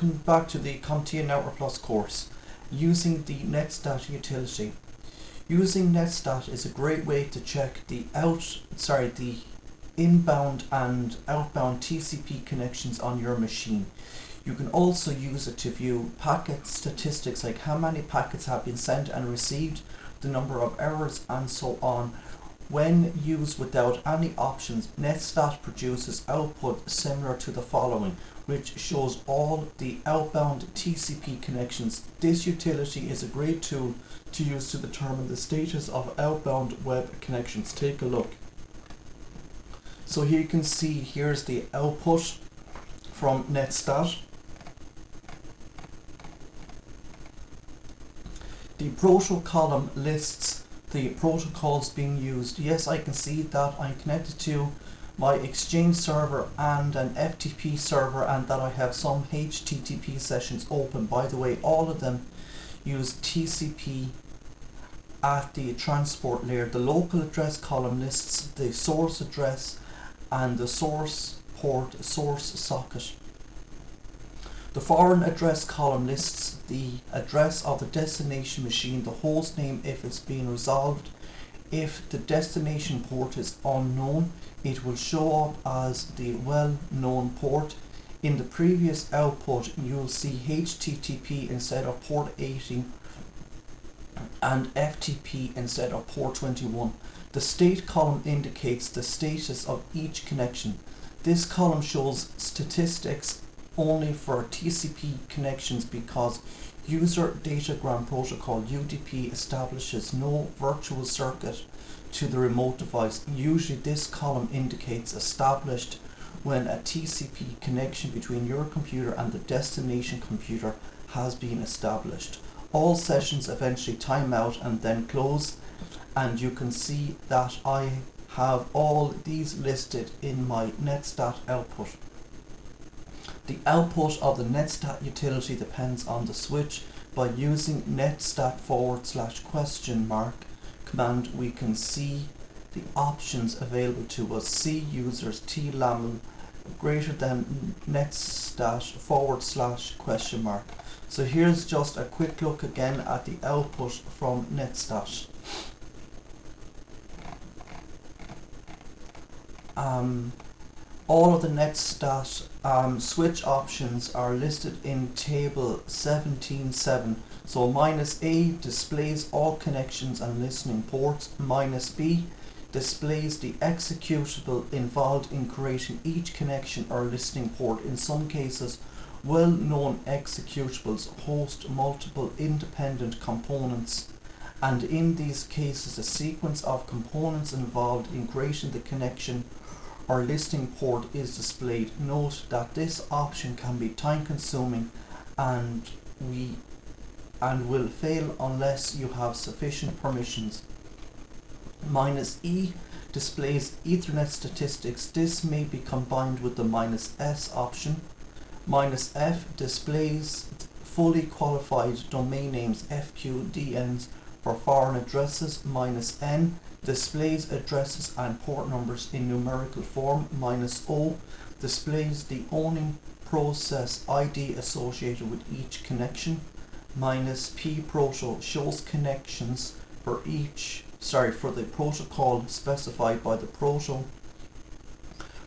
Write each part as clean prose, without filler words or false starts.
welcome back to the Comptia Network Plus course, using the Netstat utility. Using Netstat is a great way to check the inbound and outbound TCP connections on your machine. You can also use it to view packet statistics, like how many packets have been sent and received, the number of errors, and so on. When used without any options, Netstat produces output similar to the following, which shows all the outbound TCP connections. This utility is a great tool to use to determine the status of outbound web connections. Take a look. So here you can see, here's the output from Netstat. The proto column lists the protocols being used. Yes, I can see that I'm connected to my Exchange server and an FTP server, and that I have some HTTP sessions open. By the way, all of them use TCP at the transport layer. The local address column lists the source address and the source port, source socket. The foreign address column lists the address of the destination machine, the host name if it's being resolved. If the destination port is unknown, it will show up as the well-known port. In the previous output, you'll see HTTP instead of port 80 and FTP instead of port 21. The state column indicates the status of each connection. This column shows statistics only for TCP connections because User Datagram Protocol UDP establishes no virtual circuit to the remote device. Usually this column indicates established when a TCP connection between your computer and the destination computer has been established. All sessions eventually time out and then close, and you can see that I have all these listed in my Netstat output. The output of the Netstat utility depends on the switch. By using netstat /? command, we can see the options available to us. C users tlaml greater than netstat /? So here's just a quick look again at the output from Netstat. All of the Netstat switch options are listed in table 17.7. So -A displays all connections and listening ports. -B displays the executable involved in creating each connection or listening port. In some cases, well-known executables host multiple independent components, and in these cases a sequence of components involved in creating the connection or listening port is displayed. Note that this option can be time consuming and will fail unless you have sufficient permissions. -E displays Ethernet statistics. This may be combined with the -S option. -F displays fully qualified domain names, FQDNs, for foreign addresses. -N displays addresses and port numbers in numerical form. -O displays the owning process ID associated with each connection. -P proto shows connections for the protocol specified by the proto.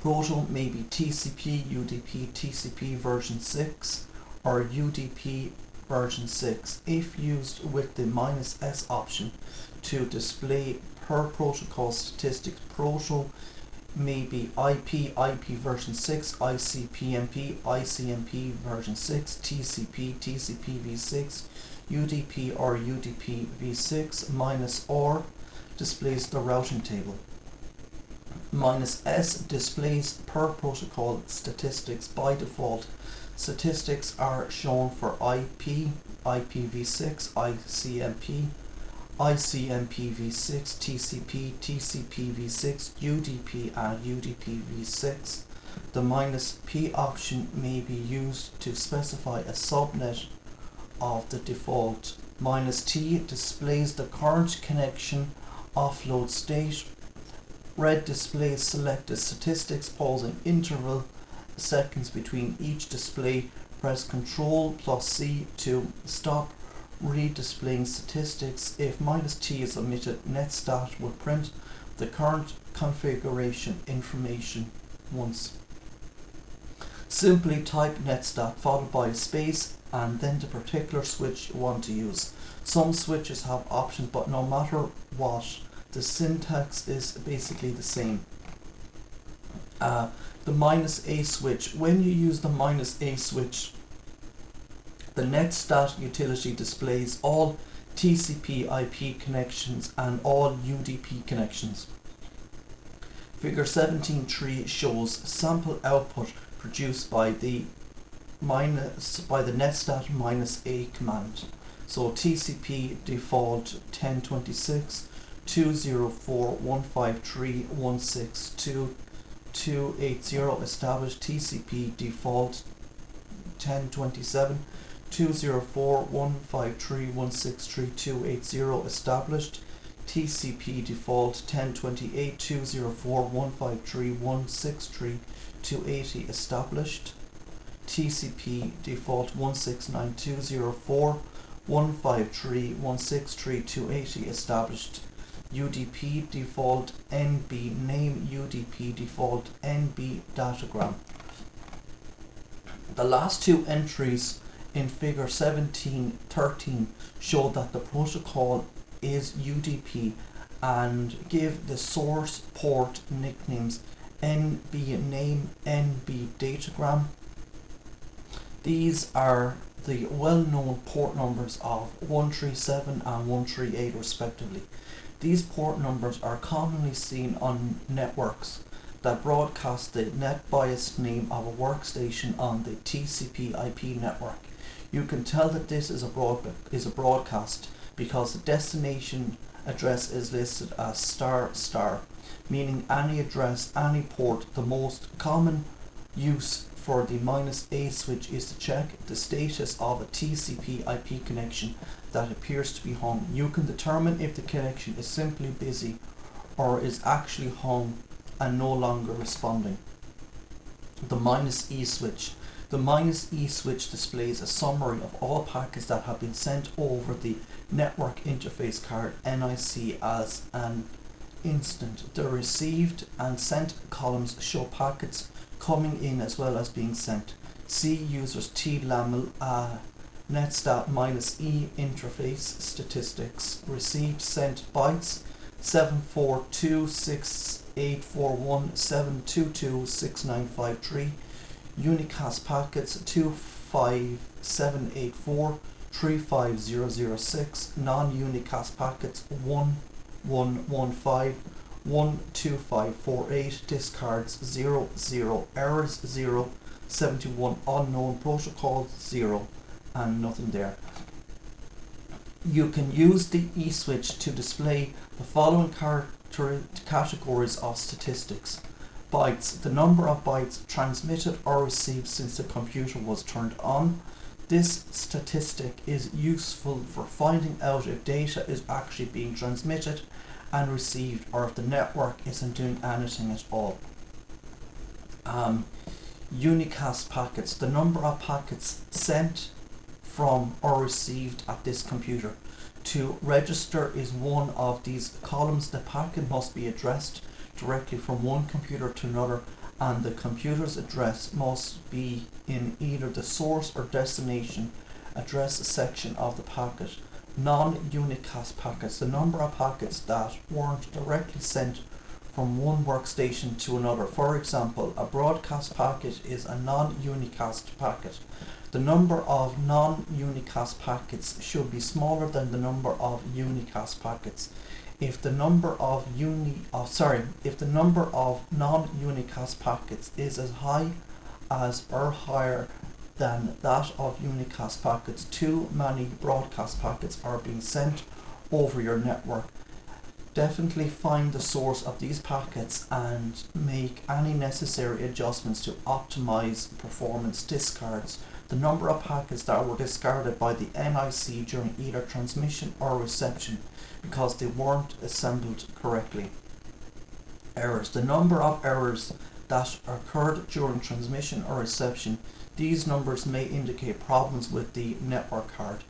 Proto may be TCP, UDP, TCP version 6 or UDP version 6. If used with the -S option to display per protocol statistics, proto may be IP version 6, ICPMP, ICMP version 6, TCP, TCP/v6, UDP or UDP/v6. -R displays the routing table. -S displays per protocol statistics. By default, statistics are shown for IP, IPv6, ICMP, ICMPv6, TCP, TCPv6, UDP and UDPv6. The -P option may be used to specify a subnet of the default. -T displays the current connection offload state. Red displays selected statistics, pausing interval seconds between each display. Press Ctrl plus C to stop redisplaying statistics. If -T is omitted, Netstat will print the current configuration information once. Simply type Netstat followed by a space and then the particular switch you want to use. Some switches have options, but no matter what, the syntax is basically the same. The -A switch. When you use the -A switch, the Netstat utility displays all TCP/IP connections and all UDP connections. Figure 17.3 shows sample output produced by the Netstat -A command. So TCP default 1026.204.153.162.280 established. TCP default 1027.204.153.163.280 established. TCP default 1028.204.153.163.280 established. TCP default 169.204.153.163.280 established. UDP default NB name, UDP default NB datagram. The last two entries in figure 17.13 show that the protocol is UDP and give the source port nicknames NB name, NB datagram. These are the well-known port numbers of 137 and 138 respectively. These port numbers are commonly seen on networks that broadcast the net biased name of a workstation on the TCP/IP network. You can tell that this is a broadcast because the destination address is listed as ***, meaning any address, any port. The most common use for the -A switch is to check the status of a TCP/IP connection that appears to be hung. You can determine if the connection is simply busy or is actually hung and no longer responding. The -E switch. The -E switch displays a summary of all packets that have been sent over the network interface card NIC as an instant. The received and sent columns show packets coming in as well as being sent. See users TLAML Netstat -E interface statistics. Received sent bytes 7426841722695 Unicast Packets 25784-35006 Non-Unicast Packets 1115-12548 Discards 00 Errors 0 71 Unknown Protocols 0 and nothing there. You can use the E-switch to display the following categories of statistics. Bytes, the number of bytes transmitted or received since the computer was turned on. This statistic is useful for finding out if data is actually being transmitted and received or if the network isn't doing anything at all. Unicast packets, the number of packets sent from or received at this computer. To register is one of these columns. The packet must be addressed directly from one computer to another, and the computer's address must be in either the source or destination address section of the packet. Non-unicast packets, the number of packets that weren't directly sent from one workstation to another. For example, a broadcast packet is a non-unicast packet. The number of non-unicast packets should be smaller than the number of unicast packets. If the number of non-unicast packets is as high as or higher than that of unicast packets, too many broadcast packets are being sent over your network. Definitely find the source of these packets and make any necessary adjustments to optimize performance. Discards, the number of packets that were discarded by the NIC during either transmission or reception because they weren't assembled correctly. Errors, the number of errors that occurred during transmission or reception. These numbers may indicate problems with the network card.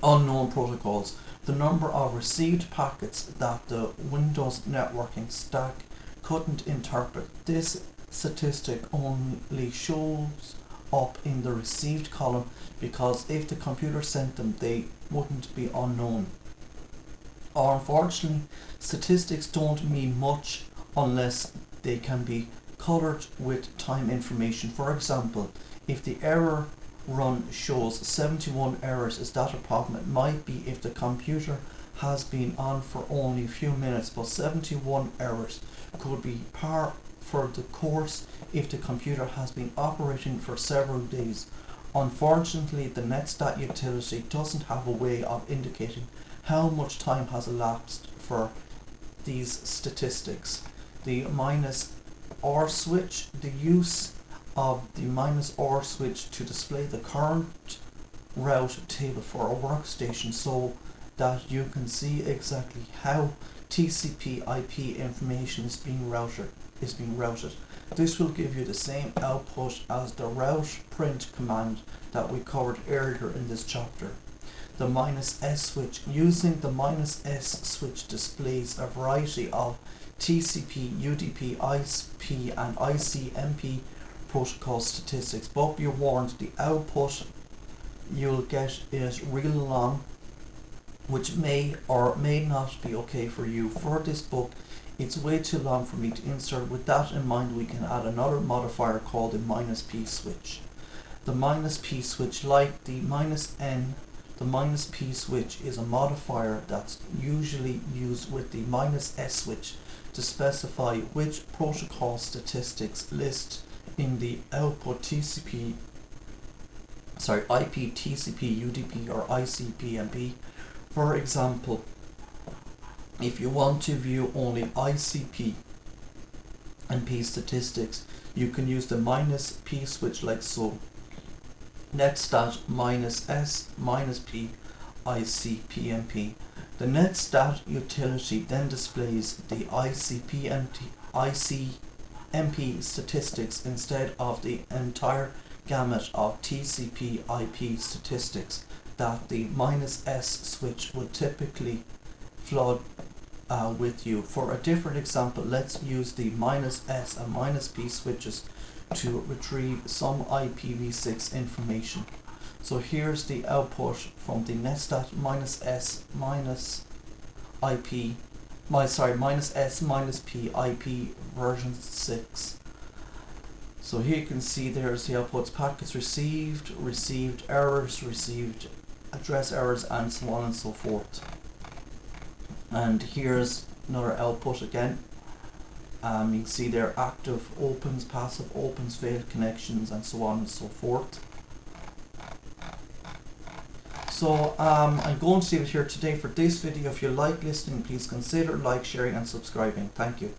Unknown protocols. The number of received packets that the Windows networking stack couldn't interpret. This statistic only shows up in the received column because if the computer sent them, they wouldn't be unknown. Or unfortunately, statistics don't mean much unless they can be colored with time information. For example, if the error run shows 71 errors, is that a problem? It might be if the computer has been on for only a few minutes, but 71 errors could be par for the course if the computer has been operating for several days. Unfortunately, the Netstat utility doesn't have a way of indicating how much time has elapsed for these statistics. The -R switch, the use of the -R switch to display the current route table for a workstation so that you can see exactly how TCP IP information is being routed. This will give you the same output as the route print command that we covered earlier in this chapter. The -S switch. Using the -S switch displays a variety of TCP, UDP, IP and ICMP protocol statistics, but be warned, the output you'll get is real long, which may or may not be okay for you. For this book, it's way too long for me to insert. With that in mind, we can add another modifier called the -P switch. The -P switch, like the -N, the -P switch is a modifier that's usually used with the -S switch to specify which protocol statistics list in the output IP, TCP, UDP or ICPMP. For example, if you want to view only ICP and P statistics, you can use the -P switch like so. Netstat -S -P ICPMP. The Netstat utility then displays the ICMP statistics instead of the entire gamut of TCP IP statistics that the -S switch would typically flood with you. For a different example, let's use the -S and -P switches to retrieve some IPv6 information. So here's the output from the Netstat -S -P IP version 6. So here you can see there's the outputs: packets received, received errors, received address errors, and so on and so forth. And here's another output again. You can see there active opens, passive opens, failed connections, and so on and so forth. So I'm going to leave it here today for this video. If you like listening, please consider like, sharing and subscribing. Thank you.